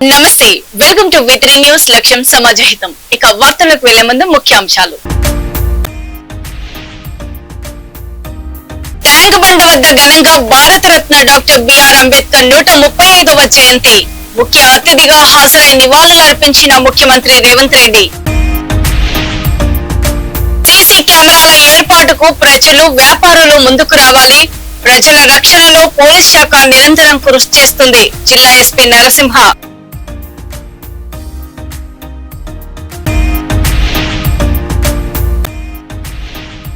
నమస్తే, welcome to వి3 news. లక్ష్యం సమాజహితం. ఇక వార్తలకు వెళ్లే ముందు ముఖ్యాంశాలు. ట్యాంక్ బండ్ వద్ద ఘనంగా భారతరత్న డాక్టర్ బిఆర్ అంబేద్కర్ 135వ జయంతి. ముఖ్య అతిథిగా హాజరై నివాళులర్పించిన ముఖ్యమంత్రి రేవంత్ రెడ్డి. సీసీ కెమెరాల ఏర్పాటుకు ప్రజలు, వ్యాపారులు ముందుకు రావాలి. ప్రజల రక్షణలో పోలీస్ శాఖ నిరంతరం కృషి చేస్తుంది. జిల్లా ఎస్పీ నరసింహ.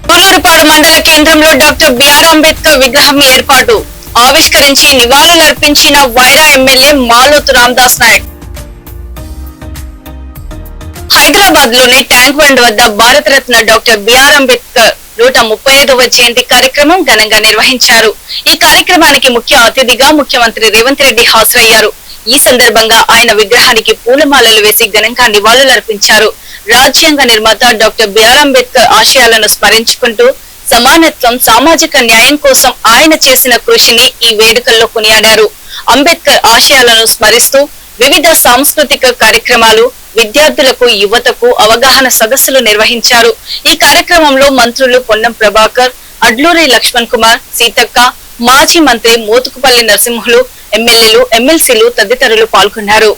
గుల్లూరుపాడు మండల కేంద్రంలో డాక్టర్ బిఆర్ అంబేద్కర్ విగ్రహం ఏర్పాటు. ఆవిష్కరించి నివాళులర్పించిన వైరా ఎమ్మెల్యే మాలోతు రామదాస్ నాయక్. హైదరాబాద్ లోని ట్యాంక్ బండ్ వద్ద భారతరత్న డాక్టర్ బిఆర్ అంబేద్కర్ 135వ జయంతి కార్యక్రమం ఘనంగా నిర్వహించారు. ఈ కార్యక్రమానికి ముఖ్య అతిథిగా ముఖ్యమంత్రి రేవంత్ రెడ్డి హాజరయ్యారు. ఈ సందర్భంగా ఆయన విగ్రహానికి పూలమాలలు వేసి ఘనంగా నివాళులర్పించారు. రాజ్యాంగ నిర్మాత డాక్టర్ బిఆర్ అంబేద్కర్ ఆశయాలను స్మరించుకుంటూ సమానత్వం, సామాజిక న్యాయం కోసం ఆయన చేసిన కృషిని ఈ వేడుకల్లో కొనియాడారు. అంబేద్కర్ ఆశయాలను స్మరిస్తూ వివిధ సాంస్కృతిక కార్యక్రమాలు, విద్యార్థులకు, యువతకు అవగాహన సదస్సులు నిర్వహించారు. ఈ కార్యక్రమంలో మంత్రులు పొన్నం ప్రభాకర్, అడ్లూరి లక్ష్మణ్ కుమార్, సీతక్క, మాజీ మంత్రి మోతుకుపల్లి నరసింహులు, ఎమ్మెల్యేలు, ఎమ్మెల్సీలు తదితరులు పాల్గొన్నారు.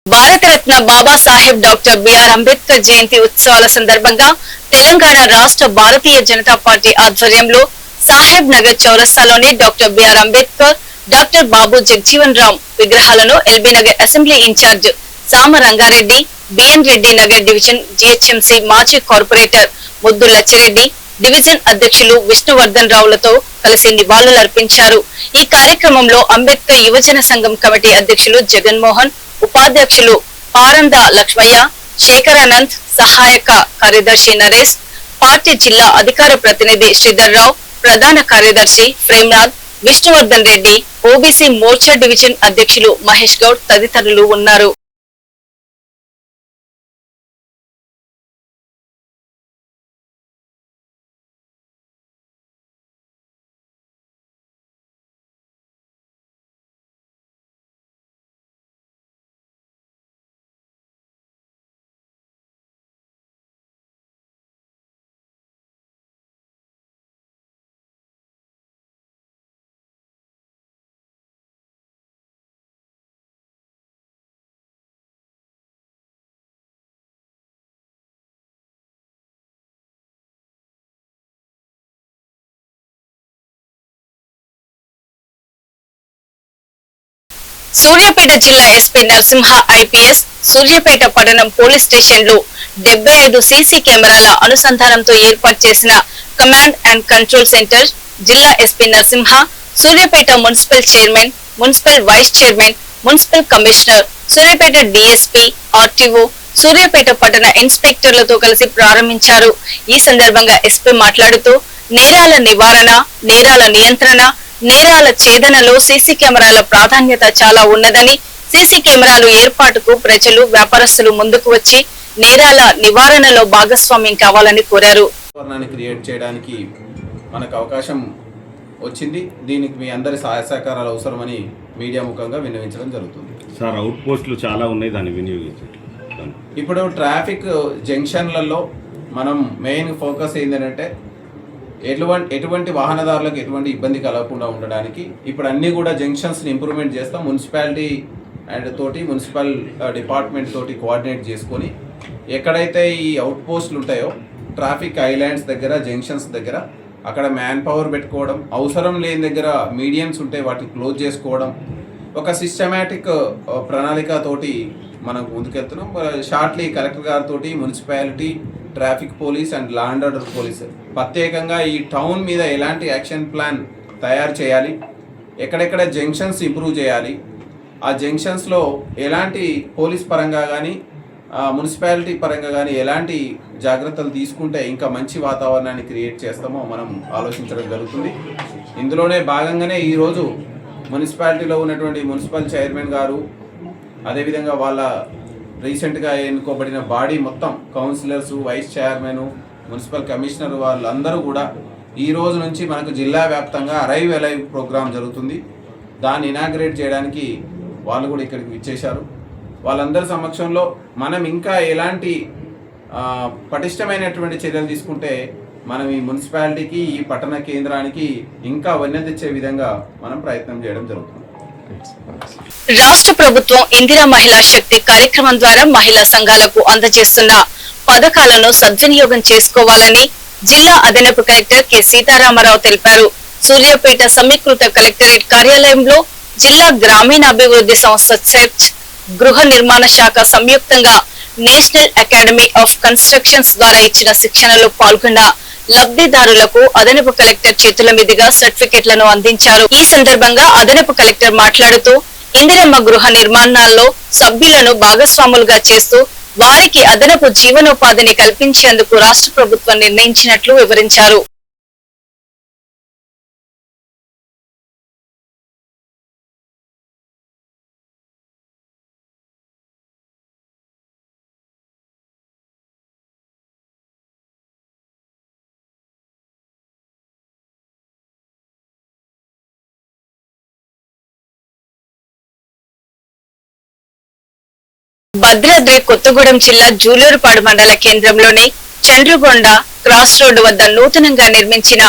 భారతరత్న బాబాసాహెబ్ డాక్టర్ బిఆర్ అంబేద్కర్ జయంతి ఉత్సవాల సందర్భంగా తెలంగాణ రాష్ట్ర భారతీయ జనతా పార్టీ ఆధ్వర్యంలో సాహెబ్ నగర్ చౌరస్తాలోని doctor BR Ambedkar, doctor Babu Jagjivan Ram విగ్రహాలను LB Nagar assembly in charge Sama Rangareddy, BN Reddy Nagar division GHMC మాజీ కార్పొరేటర్ ముద్దు లచ్చిరెడ్డి, డివిజన్ అధ్యక్షులు విష్ణువర్ధన్ రావులతో కలిసి నివాళులర్పించారు. ఈ కార్యక్రమంలో అంబేద్కర్ యువజన సంఘం కమిటీ అధ్యక్షులు జగన్మోహన్, ఉపాధ్యక్షులు పారంద లక్ష్మయ్య, శేఖరానంద్, సహాయక కార్యదర్శి నరేష్, పార్టీ జిల్లా అధికార ప్రతినిధి శ్రీధర్ రావు, ప్రధాన కార్యదర్శి ప్రేమ్నాథ్, విష్ణువర్ధన్ రెడ్డి, ఓబీసీ మోర్చా డివిజన్ అధ్యక్షులు మహేష్ గౌడ్ తదితరులు ఉన్నారు. సూర్యాపేట జిల్లా ఎస్పీ నరసింహ ఐపీఎస్ సూర్యాపేట పట్టణం పోలీస్ స్టేషన్లో 75 సీసీ కెమెరాల అనుసంధానంతో ఏర్పాటు చేసిన కమాండ్ అండ్ కంట్రోల్ సెంటర్ జిల్లా SP Narasimha, Suryapet municipal chairman, municipal vice chairman, municipal commissioner, Suryapet DSP, RTO, Suryapet పట్టణ ఇన్స్పెక్టర్లతో కలిసి ప్రారంభించారు. ఈ సందర్భంగా ఎస్పీ మాట్లాడుతూ నేరాల నివారణ, నేరాల నియంత్రణ, నేరాల ఛేదనలో సీసీ కెమెరాల ప్రాధాన్యత చాలా ఉన్నదని, సీసీ కెమెరాలు ఏర్పాటుకు ప్రజలు, వ్యాపారస్తులు ముందుకు వచ్చి నేరాల నివారణలో భాగస్వామ్యం కావాలని కోరారు. క్రియేట్ చేయడానికి మనకు అవకాశం వచ్చింది. దీనికి మీ అందరి సహాయ సహకారాలు అవసరమని మీడియా ముఖంగా విన్నవించడం జరుగుతుంది. సార్, అవుట్ పోస్టులు చాలా ఉన్నాయి, దాన్ని వినియోగించండి. ఇప్పుడు ట్రాఫిక్ జంక్షన్లలో మనం మెయిన్ ఫోకస్ ఏంటంటే ఎటువంటి వాహనదారులకు ఎటువంటి ఇబ్బంది కలగకుండా ఉండడానికి ఇప్పుడు అన్నీ కూడా జంక్షన్స్ని ఇంప్రూవ్మెంట్ చేస్తాం. మున్సిపాలిటీ అండ్ తోటి మున్సిపల్ డిపార్ట్మెంట్ తోటి కోఆర్డినేట్ చేసుకొని ఎక్కడైతే ఈ అవుట్ పోస్టులు ఉంటాయో ట్రాఫిక్ ఐలాండ్స్ దగ్గర, జంక్షన్స్ దగ్గర అక్కడ మ్యాన్ పవర్ పెట్టుకోవడం, అవసరం లేని దగ్గర మీడియన్స్ ఉంటే వాటిని క్లోజ్ చేసుకోవడం, ఒక సిస్టమేటిక్ ప్రణాళికతోటి మనం ముందుకెళ్తున్నాం. షార్ట్లీ కలెక్టర్ గారితో municipality, traffic police and law and order police ప్రత్యేకంగా ఈ టౌన్ మీద ఎలాంటి యాక్షన్ ప్లాన్ తయారు చేయాలి, ఎక్కడెక్కడ జంక్షన్స్ ఇంప్రూవ్ చేయాలి, ఆ జంక్షన్స్లో ఎలాంటి పోలీస్ పరంగా కానీ మున్సిపాలిటీ పరంగా కానీ ఎలాంటి జాగ్రత్తలు తీసుకుంటే ఇంకా మంచి వాతావరణాన్ని క్రియేట్ చేస్తామో మనం ఆలోచించడం జరుగుతుంది. ఇందులోనే భాగంగానే ఈరోజు మున్సిపాలిటీలో ఉన్నటువంటి మున్సిపల్ చైర్మన్ గారు, అదేవిధంగా వాళ్ళ రీసెంట్గా ఎన్నుకోబడిన బాడీ మొత్తం councillors, vice chairman, municipal commissioner వాళ్ళందరూ కూడా ఈ రోజు నుంచి మనకు జిల్లా వ్యాప్తంగా అరైవ్ అలైవ్ ప్రోగ్రామ్ జరుగుతుంది. దాన్ని ఇనాగ్రేట్ చేయడానికి వాళ్ళు కూడా ఇక్కడికి ఇచ్చేశారు. వాళ్ళందరి సమక్షంలో మనం ఇంకా ఎలాంటి పటిష్టమైనటువంటి చర్యలు తీసుకుంటే మనం ఈ మున్సిపాలిటీకి, ఈ పట్టణ కేంద్రానికి ఇంకా వన్నె తెచ్చే విధంగా మనం ప్రయత్నం చేయడం జరుగుతుంది. రాష్ట్ర ప్రభుత్వం ఇందిరా మహిళా శక్తి కార్యక్రమం ద్వారా మహిళా సంఘాలకు అందజేస్తున్న పథకాలను సద్వినియోగం చేసుకోవాలని జిల్లా అదనపు కలెక్టర్ కె సీతారామరావు తెలిపారు. సూర్యాపేట సమీకృత కలెక్టరేట్ కార్యాలయంలో జిల్లా గ్రామీణాభివృద్ధి సంస్థ సెర్చ్, గృహ నిర్మాణ శాఖ సంయుక్తంగా నేషనల్ అకాడమీ ఆఫ్ కన్స్ట్రక్షన్స్ ద్వారా ఇచ్చిన శిక్షణలో పాల్గొన్న లబ్ధిదారులకు అదనపు కలెక్టర్ చేతుల మీదుగా సర్టిఫికెట్లను అందించారు. ఈ సందర్భంగా అదనపు కలెక్టర్ మాట్లాడుతూ ఇందిరమ్మ గృహ నిర్మాణాల్లో సభ్యులను భాగస్వాములుగా చేస్తూ వారికి అదనపు జీవనోపాధిని కల్పించేందుకు రాష్ట్ర ప్రభుత్వం నిర్ణయించినట్లు వివరించారు. భద్రాద్రి కొత్తగూడెం జిల్లా జూలూరుపాడు మండల కేంద్రంలోని చండ్రుగొండ క్రాస్ రోడ్డు వద్ద నూతనంగా నిర్మించిన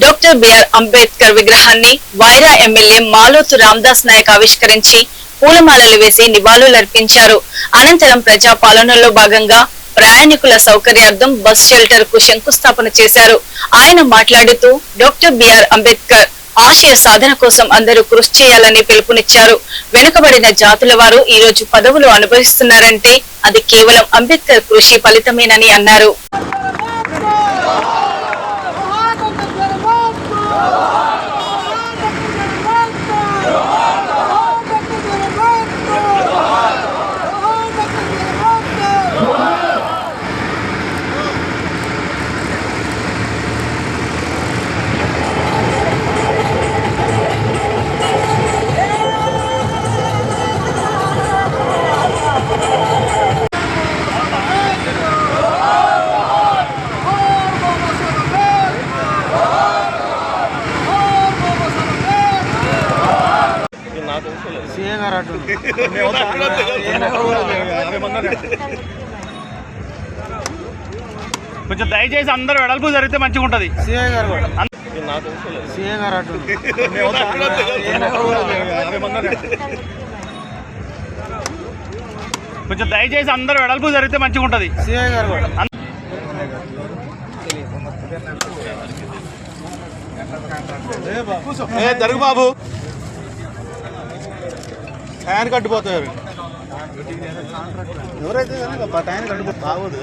డాక్టర్ బిఆర్ అంబేద్కర్ విగ్రహాన్ని వైరా ఎమ్మెల్యే మాలోతు రామదాస్ నాయక్ ఆవిష్కరించి పూలమాలలు వేసి నివాళులర్పించారు. అనంతరం ప్రజాపాలనలో భాగంగా ప్రయాణికుల సౌకర్యార్థం బస్ షెల్టర్ కు శంకుస్థాపన చేశారు. ఆయన మాట్లాడుతూ డాక్టర్ బిఆర్ అంబేద్కర్ ఆశయ సాధన కోసం అందరూ కృషి చేయాలని పిలుపునిచ్చారు. వెనుకబడిన జాతుల వారు ఈ రోజు పదవులు అనుభవిస్తున్నారంటే అది కేవలం అంబేద్కర్ కృషి ఫలితమేనని అన్నారు. కొంచెం దయచేసి అందరూ వెడల్పు జరిగితే మంచిగా ఉంటది. కొంచెం దయచేసి అందరూ వెడల్పు జరిగితే మంచిగా ఉంటది. జరుగు బాబు. టైం కట్టిపోతారు ఎవరైతే టైం కట్టిపోతే బాగోదు.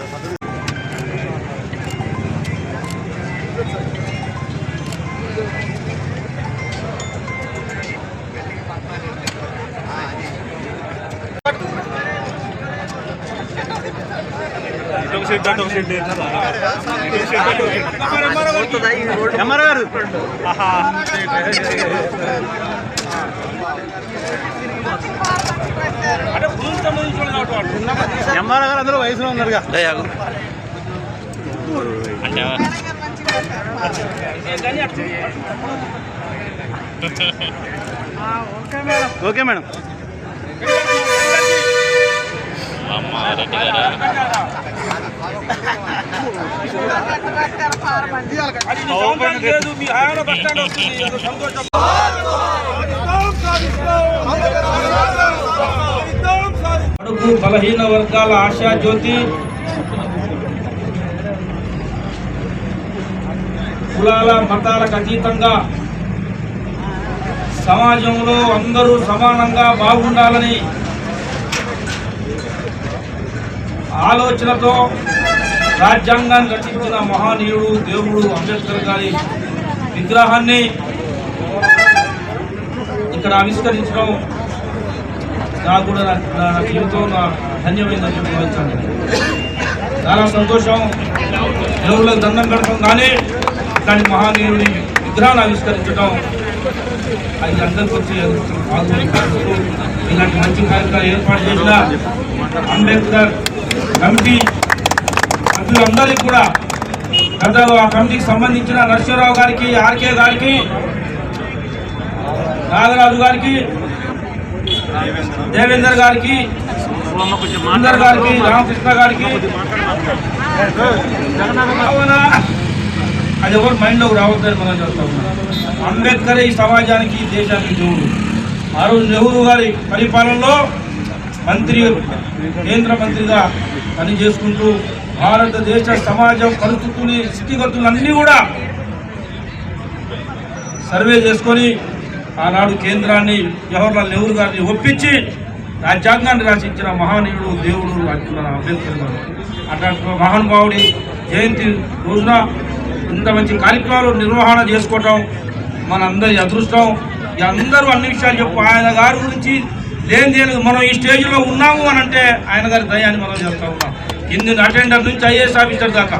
ఎంఆర్ఓ గారు అందరూ వయసులో ఉన్నారుగా. Okay madam. అడుగు బలహీన వర్గాల ఆశా జ్యోతి, కులాల మతాలకు అతీతంగా సమాజంలో అందరూ సమానంగా బాగుండాలని ఆలోచనతో రాజ్యాంగాన్ని రచించిన మహానీయుడు దేవుడు అంబేద్కర్ గారి విగ్రహాన్ని ఇక్కడ ఆవిష్కరించడం నాకు కూడా నా జీవితం ధన్యమైందని భావించాను. చాలా సంతోషం. దేవుళ్ళకి దండం పెడతాం కానీ ఇట్లాంటి మహానీయుడి విగ్రహాన్ని ఆవిష్కరించడం అది అందరికీ వచ్చి ఇలాంటి మంచి కార్యక్రమాలు ఏర్పాటు చేసిన అంబేద్కర్ కమిటీ సభ్యులందరికీ కూడా పెద్దలు, ఆ కమిటీకి సంబంధించిన నరసింహరావు గారికి, ఆర్కే గారికి, నాగరాజు గారికి, దేవేందర్ గారికి, సుందర్ గారికి, రామకృష్ణ గారికి, అది ఎవరు మైండ్లోకి రావద్దని మనం చేస్తా ఉన్నాం. అంబేద్కర్ ఈ సమాజానికి, దేశానికి దేవుడు. ఆ రోజు నెహ్రూ గారి పరిపాలనలో కేంద్ర మంత్రిగా పనిచేసుకుంటూ భారతదేశ సమాజం పరిస్థితుల్ని, స్థితిగతులన్నీ కూడా సర్వే చేసుకొని ఆనాడు కేంద్రాన్ని, జవహర్లాల్ నెహ్రూ గారిని ఒప్పించి రాజ్యాంగాన్ని రాసించిన మహానీయుడు దేవుడు అంటున్నారు అంబేద్కర్ గారు. అట్లాంటి మహానుభావుడి జయంతి రోజున ఇంత మంచి కార్యక్రమాలు నిర్వహణ చేసుకోవటం మనందరి అదృష్టం. అందరూ అన్ని విషయాలు చెప్పు. ఆయన గారి గురించి లేని మనం ఈ స్టేజ్లో ఉన్నాము అని అంటే ఆయన గారి దయాన్ని మనం చేస్తూ ఉన్నాం. కింది అటెండర్ నుంచి ఐఏఎస్ ఆఫీసర్ దాకా.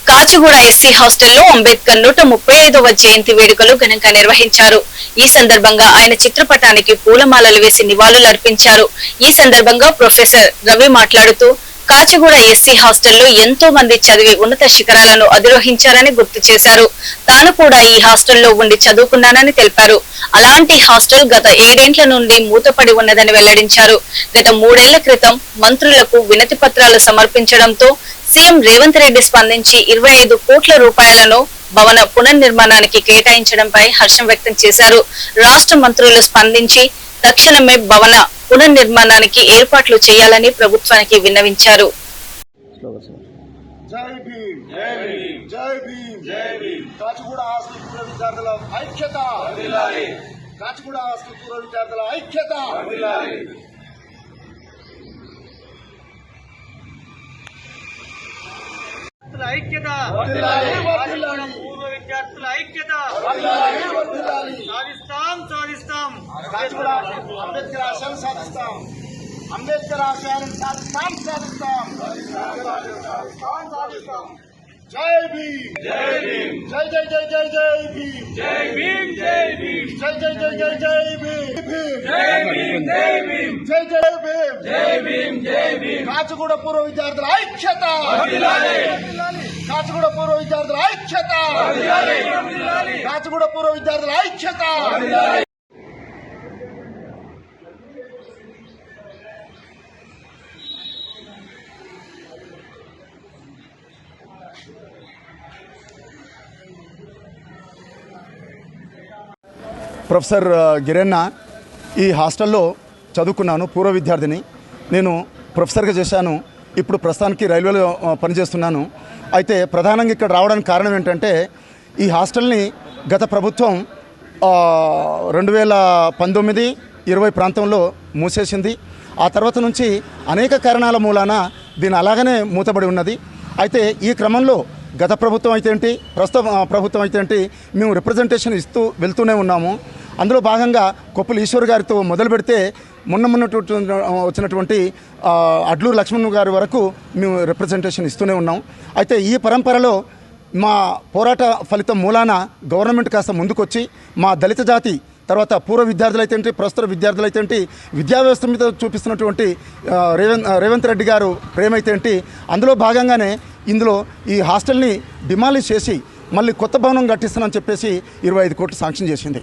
కాచిగూడ ఎస్సీ హాస్టల్లో అంబేద్కర్ 135వ జయంతి వేడుకలు ఘనంగా నిర్వహించారు. ఈ సందర్భంగా ఆయన చిత్రపటానికి పూలమాలలు వేసి నివాళులర్పించారు. ఈ సందర్భంగా ప్రొఫెసర్ రవి మాట్లాడుతూ కాచిగూడ ఎస్సీ హాస్టల్లో ఎంతో మంది చదివి ఉన్నత శిఖరాలను అధిరోహించారని గుర్తు చేశారు. తాను కూడా ఈ హాస్టల్లో ఉండి చదువుకున్నానని తెలిపారు. అలాంటి హాస్టల్ గత 7 ఏండ్ల నుండి మూతపడి ఉన్నదని వెల్లడించారు. గత 3 ఏళ్ల క్రితం మంత్రులకు వినతి పత్రాలు సమర్పించడంతో సీఎం రేవంత్ రెడ్డి స్పందించి 25 కోట్ల రూపాయలను భవన పునర్నిర్మాణానికి కేటాయించడంపై హర్షం వ్యక్తం చేశారు. రాష్ట్ర మంత్రులు స్పందించి తక్షణమే భవన పునర్నిర్మాణానికి ఏర్పాట్లు చేయాలని ప్రభుత్వానికి విన్నవించారు. జై భీమ్, జై భీమ్, జై భీమ్, జై భీమ్. కాచిగూడ హాస్టల్ పూర్వ విద్యార్థుల ఐక్యత, కాచిగూడ హాస్టల్ పూర్వ విద్యార్థుల ఐక్యత. ఐక్యత, పూర్వ విద్యార్థుల ఐక్యత. సాధిస్తాం. కాచిగూడ అంబేద్కర్ ఆశయాలను సాధిస్తాం. అంబేద్కర్ ఆశయాలను సాధిస్తాం. జై భీమ్, జై భీమ్, జై జై జై జై జై భీమ్, జై భీమ్, జై భీమ్, జై జై జై జై జై భీమ్, జై భీమ్, జై భీమ్, జై జై భీమ్, జై భీమ్, జై భీమ్. కాచిగూడ పూర్వ విద్యార్థుల ఐక్యత, కాచిగూడ పూర్వ విద్యార్థుల ఐక్యత, కాచిగూడ పూర్వ విద్యార్థుల ఐక్యత. ప్రొఫెసర్ గిరన్న ఈ హాస్టల్లో చదువుకున్నాను. పూర్వ విద్యార్థిని. నేను ప్రొఫెసర్గా చేశాను. ఇప్పుడు ప్రస్తుతానికి రైల్వేలో పనిచేస్తున్నాను. అయితే ప్రధానంగా ఇక్కడ రావడానికి కారణం ఏంటంటే ఈ హాస్టల్ని గత ప్రభుత్వం 2019, 20 ప్రాంతంలో మూసేసింది. ఆ తర్వాత నుంచి అనేక కారణాల మూలాన దీని అలాగనే మూతబడి ఉన్నది. అయితే ఈ క్రమంలో గత ప్రభుత్వం అయితే ఏంటి, ప్రస్తుత ప్రభుత్వం అయితే ఏంటి, మేము రిప్రజెంటేషన్ ఇస్తూ వెళ్తూనే ఉన్నాము. అందులో భాగంగా కొప్పుల ఈశ్వర్ గారితో మొదలు పెడితే మొన్న వచ్చినటువంటి అడ్లూరు లక్ష్మణ్ గారి వరకు మేము రిప్రజెంటేషన్ ఇస్తూనే ఉన్నాం. అయితే ఈ పరంపరలో మా పోరాట ఫలితం మూలాన గవర్నమెంట్ కాస్త ముందుకొచ్చి మా దళిత జాతి తర్వాత పూర్వ విద్యార్థులు అయితే ఏంటి, ప్రస్తుత విద్యార్థులు అయితే ఏంటి, విద్యా వ్యవస్థ మీద చూపిస్తున్నటువంటి రేవంత్ రెడ్డి గారు ప్రేమ అయితే ఏంటి, అందులో భాగంగానే ఇందులో ఈ హాస్టల్ని డిమాలిష్ చేసి మళ్ళీ కొత్త భవనం కట్టిస్తానని చెప్పేసి 25 కోట్లు శాంక్షన్ చేసింది.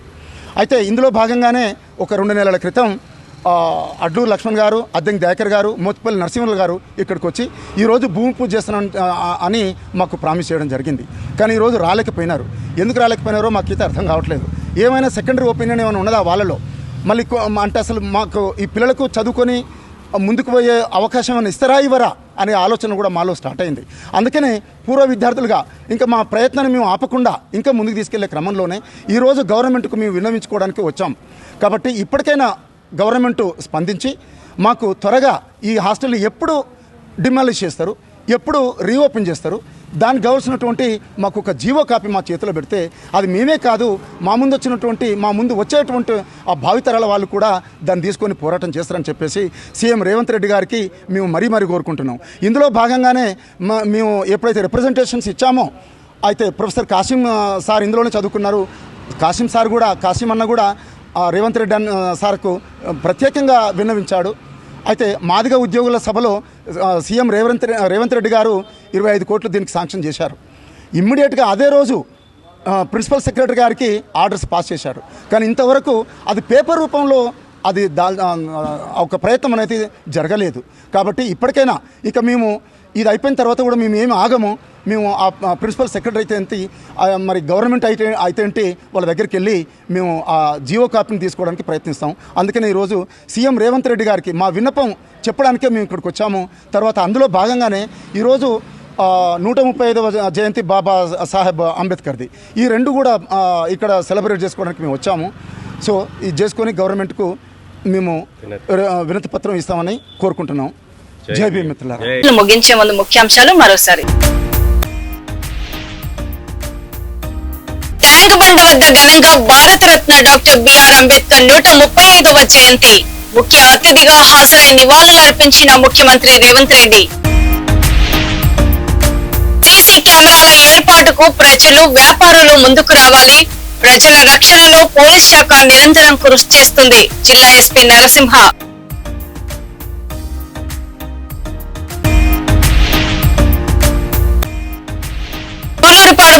అయితే ఇందులో భాగంగానే ఒక 2 నెలల క్రితం అడ్లూరు లక్ష్మణ్ గారు, అద్దెంకి దయాకర్ గారు, మోత్పల్లి నరసింహులు గారు ఇక్కడికి వచ్చి ఈరోజు భూమి పూజ చేస్తున్నాను అని మాకు ప్రామిస్ చేయడం జరిగింది. కానీ ఈరోజు రాలేకపోయినారు. ఎందుకు రాలేకపోయినారో మాకైతే అర్థం కావట్లేదు. ఏమైనా సెకండరీ ఒపీనియన్ ఏమైనా ఉన్నదా వాళ్ళలో? మళ్ళీ అంటే అసలు మాకు ఈ పిల్లలకు చదువుకొని ముందుకు పోయే అవకాశం ఏమైనా ఇస్తారా ఇవ్వరా అనే ఆలోచన కూడా మాలో స్టార్ట్ అయింది. అందుకనే పూర్వ విద్యార్థులుగా ఇంకా మా ప్రయత్నాన్ని మేము ఆపకుండా ఇంకా ముందుకు తీసుకెళ్లే క్రమంలోనే ఈరోజు గవర్నమెంట్కు మేము విన్నవించుకోవడానికి వచ్చాం. కాబట్టి ఇప్పటికైనా గవర్నమెంట్ స్పందించి మాకు త్వరగా ఈ హాస్టల్ని ఎప్పుడు డిమాలిష్ చేస్తారు, ఎప్పుడు రీఓపెన్ చేస్తారు, దానికి కావాల్సినటువంటి మాకు ఒక జీవో కాపీ మా చేతిలో పెడితే అది మేమే కాదు, మా ముందు వచ్చేటువంటి ఆ భావితరాల వాళ్ళు కూడా దాన్ని తీసుకొని పోరాటం చేస్తారని చెప్పేసి సీఎం రేవంత్ రెడ్డి గారికి మేము మరీ కోరుకుంటున్నాం. ఇందులో భాగంగానే మేము ఎప్పుడైతే రిప్రజెంటేషన్స్ ఇచ్చామో అయితే ప్రొఫెసర్ కాసిం సార్ ఇందులోనే చదువుకున్నారు. కాసిం అన్న కూడా రేవంత్ రెడ్డి సార్కు ప్రత్యేకంగా విన్నవించాడు. అయితే మాదిగ ఉద్యోగుల సభలో సీఎం రేవంత్ రెడ్డి గారు 25 కోట్లు దీనికి శాంక్షన్ చేశారు. ఇమ్మీడియట్గా అదే రోజు ప్రిన్సిపల్ సెక్రటరీ గారికి ఆర్డర్స్ పాస్ చేశారు. కానీ ఇంతవరకు అది పేపర్ రూపంలో అది ఒక ప్రయత్నం అనేది జరగలేదు. కాబట్టి ఇప్పటికైనా ఇక మేము ఇది అయిపోయిన తర్వాత కూడా మేము ఏమి ఆగము. మేము ఆ ప్రిన్సిపల్ సెక్రటరీ అయితే ఏంటి, మరి గవర్నమెంట్ అయితే ఏంటి, వాళ్ళ దగ్గరికి వెళ్ళి మేము ఆ జీవో కాపీని తీసుకోవడానికి ప్రయత్నిస్తాం. అందుకని ఈరోజు సీఎం రేవంత్ రెడ్డి గారికి మా విన్నపం చెప్పడానికే మేము ఇక్కడికి వచ్చాము. తర్వాత అందులో భాగంగానే ఈరోజు 135వ జయంతి బాబా సాహెబ్ అంబేద్కర్ది, ఈ 2 కూడా ఇక్కడ సెలబ్రేట్ చేసుకోవడానికి మేము వచ్చాము. సో ఇది చేసుకొని గవర్నమెంట్కు మేము వినతి పత్రం ఇస్తామని కోరుకుంటున్నాం. జై భీమ్ మిత్రులారా. ముగించే ముందు ముఖ్యాంశాలు మరోసారి. ట్యాంక్ బండ్ వద్ద ఘనంగా భారతరత్న డాక్టర్ బిఆర్ అంబేద్కర్ 135వ జయంతి. ముఖ్య అతిథిగా హాజరై నివాళులు అర్పించిన ముఖ్యమంత్రి రేవంత్ రెడ్డి. సీసీ కెమెరాల ఏర్పాటుకు ప్రజలు, వ్యాపారులు ముందుకు రావాలి. ప్రజల రక్షణలో పోలీస్ శాఖ నిరంతరం కృషి చేస్తుంది. జిల్లా ఎస్పీ నరసింహ.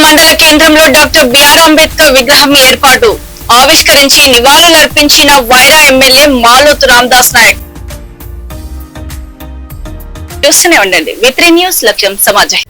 మండల కేంద్రంలో డాక్టర్ బిఆర్ అంబేద్కర్ విగ్రహం ఏర్పాటు. ఆవిష్కరించి నివాళులర్పించిన వైరా ఎమ్మెల్యే మాలోతు రామదాస్ నాయక్. చూస్తూనే ఉండండి V3 న్యూస్, లక్ష్యం సమాజం.